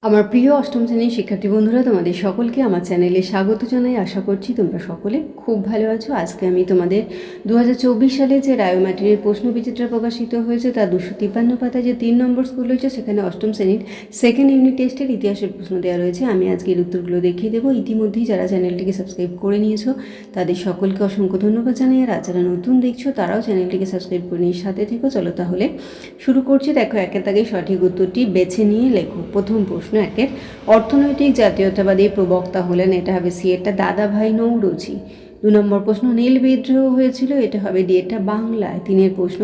আমার প্রিয় অষ্টম শ্রেণীর শিক্ষার্থী বন্ধুরা, তোমাদের সকলকে আমার চ্যানেলে স্বাগত জানাই। আশা করছি তোমরা সকলে খুব ভালো আছো। আজকে আমি তোমাদের 2024 সালে যে রায়োমার্টিনের প্রশ্নবিচিত্রা প্রকাশিত হয়েছে তার 253 পাতায় যে 3 নম্বর স্কুল রয়েছে সেখানে অষ্টম শ্রেণীর সেকেন্ড ইউনিট টেস্টের ইতিহাসের প্রশ্ন দেওয়া রয়েছে। আমি আজকের উত্তরগুলো দেখিয়ে দেবো। ইতিমধ্যেই যারা চ্যানেলটিকে সাবস্ক্রাইব করে নিয়েছো তাদের সকলকে অসংখ্য ধন্যবাদ জানাই। আর যারা নতুন দেখছো তারাও চ্যানেলটিকে সাবস্ক্রাইব করে নিয়ে সাথে থেকো। চলো তাহলে শুরু করছি। দেখো, একের দাগে সঠিক উত্তরটি বেছে নিয়ে লেখো। প্রথম প্রশ্ন একের, অর্থনৈতিক জাতীয়তাবাদী প্রবক্তা হলেন, এটা হবে সি এটা দাদাভাই নৌরোজি। 2 নম্বর প্রশ্ন, নীল বিদ্রোহ হয়েছিল, এটা হবে ডি এটা বাংলায়। 3-এর প্রশ্ন,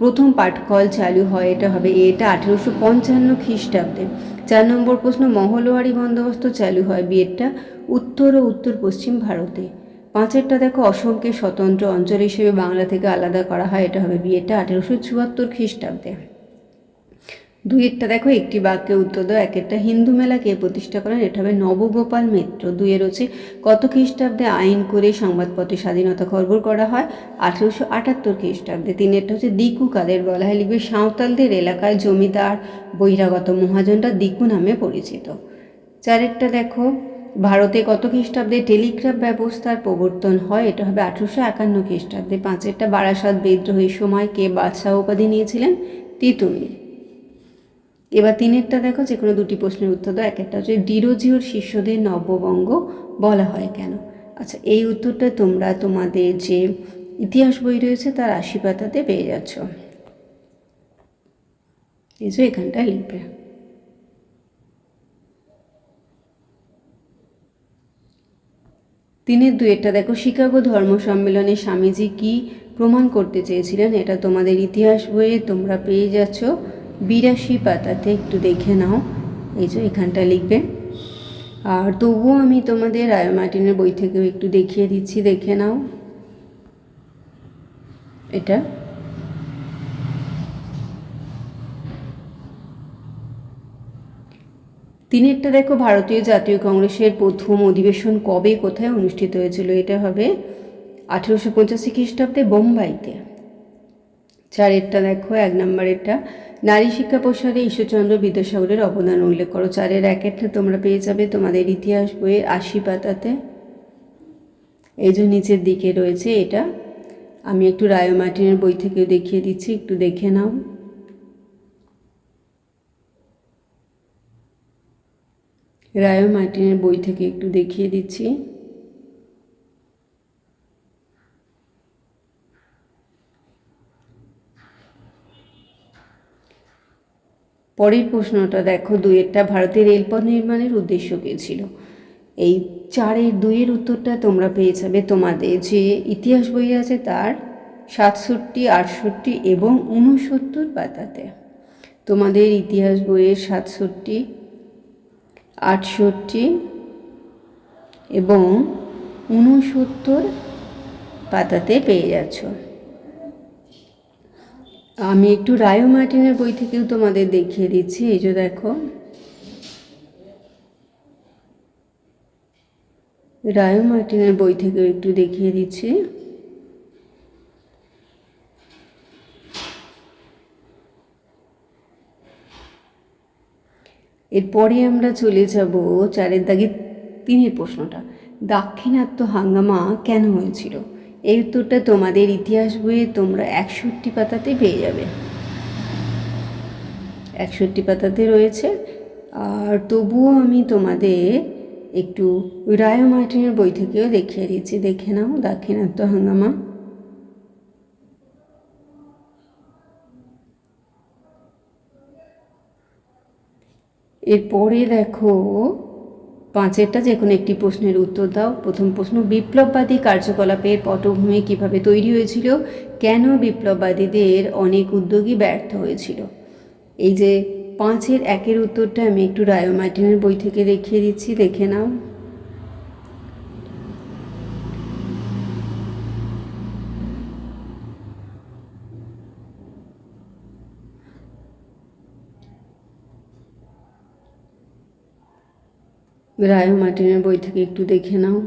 প্রথম পাটকল চালু হয়, এটা হবে এ এটা 1855 খ্রিস্টাব্দে। 4 নম্বর প্রশ্ন, মহলওয়ারি বন্দোবস্ত চালু হয়, বি এটা উত্তর ও উত্তর পশ্চিম ভারতে। 5-এরটা দেখো, অসমকে স্বতন্ত্র অঞ্চল হিসেবে বাংলা থেকে আলাদা করা হয়, এটা হবে বি এটা 1874 খ্রিস্টাব্দে। 2-এরটা দেখো, একটি বাক্যে উত্তর দাও। 1-এরটা, হিন্দু মেলা কে প্রতিষ্ঠা করেন, এটা হবে নবগোপাল মিত্র। 2-এর হচ্ছে কত খ্রিস্টাব্দে আইন করে সংবাদপত্রে স্বাধীনতা খবর করা হয়, 1878 খ্রিস্টাব্দে। 3-এরটা হচ্ছে দিকু কাদের বলা হয়, লিখবে সাঁওতালদের এলাকায় জমিদার বহিরাগত মহাজনরা দিকু নামে পরিচিত। 4-এরটা দেখো, ভারতে কত খ্রিস্টাব্দে টেলিগ্রাফ ব্যবস্থার প্রবর্তন হয়, এটা হবে 1851 খ্রিস্টাব্দে। 5-এরটা, বারাসাত বিদ্রোহের সময় কে বাদশাহ উপাধি নিয়েছিলেন, তিতুমির। এবার 3-এরটা দেখো, যে কোনো দুটি প্রশ্নের উত্তর দাও। 1-একটা হচ্ছে ডিরোজিওর শিষ্যদের নব্যবঙ্গ বলা হয় কেন। আচ্ছা, এই উত্তরটা তোমরা তোমাদের যে ইতিহাস বই রয়েছে তার 80 পাতাতে পেয়ে যাচ্ছ। এই যে এখানটা লিখবে। 3-এর 2-একটা দেখো, শিকাগো ধর্ম সম্মেলনে স্বামীজি কি প্রমাণ করতে চেয়েছিলেন, এটা তোমাদের ইতিহাস বইয়ে তোমরা পেয়ে যাচ্ছ 82 পাতাতে, একটু দেখে নাও। এই যে এখানটা লিখবে। আর তবুও আমি তোমাদের রায়োমার্টিনের বই থেকেও একটু দেখিয়ে দিচ্ছি, দেখে নাও। এটা 3-এরটা দেখো, ভারতীয় জাতীয় কংগ্রেসের প্রথম অধিবেশন কবে কোথায় অনুষ্ঠিত হয়েছিল, এটা হবে 1885 খ্রিস্টাব্দে বোম্বাইতে। 4-এরটা দেখো, 1 নম্বরেরটা, নারী শিক্ষা প্রসারে ঈশ্বরচন্দ্র বিদ্যাসাগরের অবদান উল্লেখ করো। 4-এর 1-একটা তোমরা পেয়ে যাবে তোমাদের ইতিহাস বইয়ের 80 পাতাতে। এই যে নিচের দিকে রয়েছে এটা, আমি একটু রায়োমার্টিনের বই থেকেও দেখিয়ে দিচ্ছি, একটু দেখে নাও। রায়োমার্টিনের বই থেকে একটু দেখিয়ে দিচ্ছি। পরের প্রশ্নটা দেখো, 2-এরটা, ভারতের রেলপথ নির্মাণের উদ্দেশ্য কী ছিল। এই 4-এর 2-এর উত্তরটা তোমরা পেয়ে যাবে তোমাদের যে ইতিহাস বই আছে তার 67, 68 এবং 69 পাতাতে। তোমাদের ইতিহাস বইয়ের 67, 68 এবং 69 পাতাতে পেয়ে যাচ্ছ। আমি একটু রায়োমার্টিনের বই থেকেও তোমাদের দেখিয়ে দিচ্ছি। এই যে দেখো, রায়োমার্টিনের বই থেকেও একটু দেখিয়ে দিচ্ছি। এরপরে আমরা চলে যাব 4-এর দাগে 3-এর প্রশ্নটা, দাক্ষিণাত্য হাঙ্গামা কেন হয়েছিল। এই উত্তরটা তোমাদের ইতিহাস বইয়ে তোমরা 61 পাতাতে পেয়ে যাবে, 61 পাতাতে রয়েছে। আর তবুও আমি তোমাদের একটু রায়োমার্টিনের বই থেকেও দেখিয়ে দিচ্ছি, দেখে নাও। দাক্ষিণাত্য হাঙ্গামা, এরপরে দেখো 5-এরটা, যে কোনো একটি প্রশ্নের উত্তর দাও। প্রথম প্রশ্ন, বিপ্লববাদী কার্যকলাপের পটভূমি কিভাবে তৈরি হয়েছিল, কেন বিপ্লববাদীদের অনেক উদ্যোগী ব্যর্থ হয়েছিল। এই যে 5-এর 1-এর উত্তরটা আমি একটু রায়োমার্টিনের বই থেকে দেখিয়ে দিচ্ছি, দেখে নাও। রায়োমার্টিনের বই থেকে একটু দেখে নাও।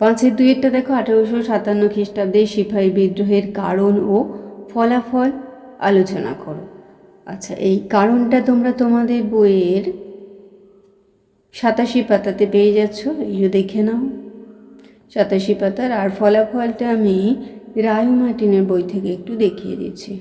5-এর 2-এরটা দেখো 1857 খ্রিস্টাব্দে সিপাহী বিদ্রোহের কারণ ও ফলাফল আলোচনা করো। আচ্ছা, এই কারণটা তোমরা তোমাদের বইয়ের 87 পাতাতে পেয়ে যাচ্ছ, এই যে দেখে নাও 87 পাতার। আর ফলাফলটা আমি রায় মার্টিনের বই থেকে একটু দেখিয়ে দিচ্ছি।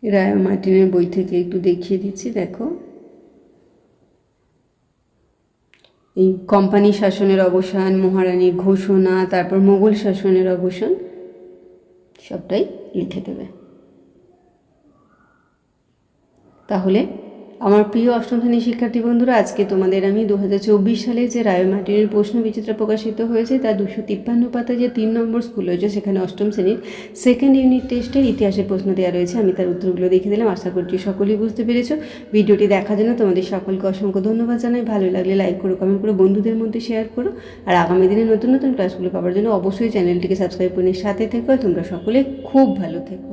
রায় মার্টিনের বই থেকে একটু দেখিয়ে দিচ্ছি, দেখো এই কোম্পানি শাসনের অবসান, মহারানীর ঘোষণা, তারপর মোগল শাসনের অবসান, সবটাই লিখে দেবে। তাহলে আমার প্রিয় অষ্টম শ্রেণীর শিক্ষার্থী বন্ধুরা, আজকে তোমাদের আমি 2024 সালে যে রায় মার্টিনের প্রশ্ন বিচিত্রা প্রকাশিত হয়েছে তার 253 পাতা যে 3 নম্বর স্কুল হয়েছে, সেখানে অষ্টম শ্রেণীর সেকেন্ড ইউনিট টেস্টের ইতিহাসের প্রশ্ন দেওয়া রয়েছে। আমি তার উত্তরগুলো দেখে দিলাম, আশা করছি সকলেই বুঝতে পেরেছো। ভিডিওটি দেখার জন্য তোমাদের সকলকে অসংখ্য ধন্যবাদ জানাই। ভালো লাগলে লাইক করো, কমেন্ট করো, বন্ধুদের মধ্যে শেয়ার করো। আর আগামী দিনে নতুন নতুন ক্লাসগুলো পাওয়ার জন্য অবশ্যই চ্যানেলটিকে সাবস্ক্রাইব করে সাথে থেকো। তোমরা সকলে খুব ভালো থেকো।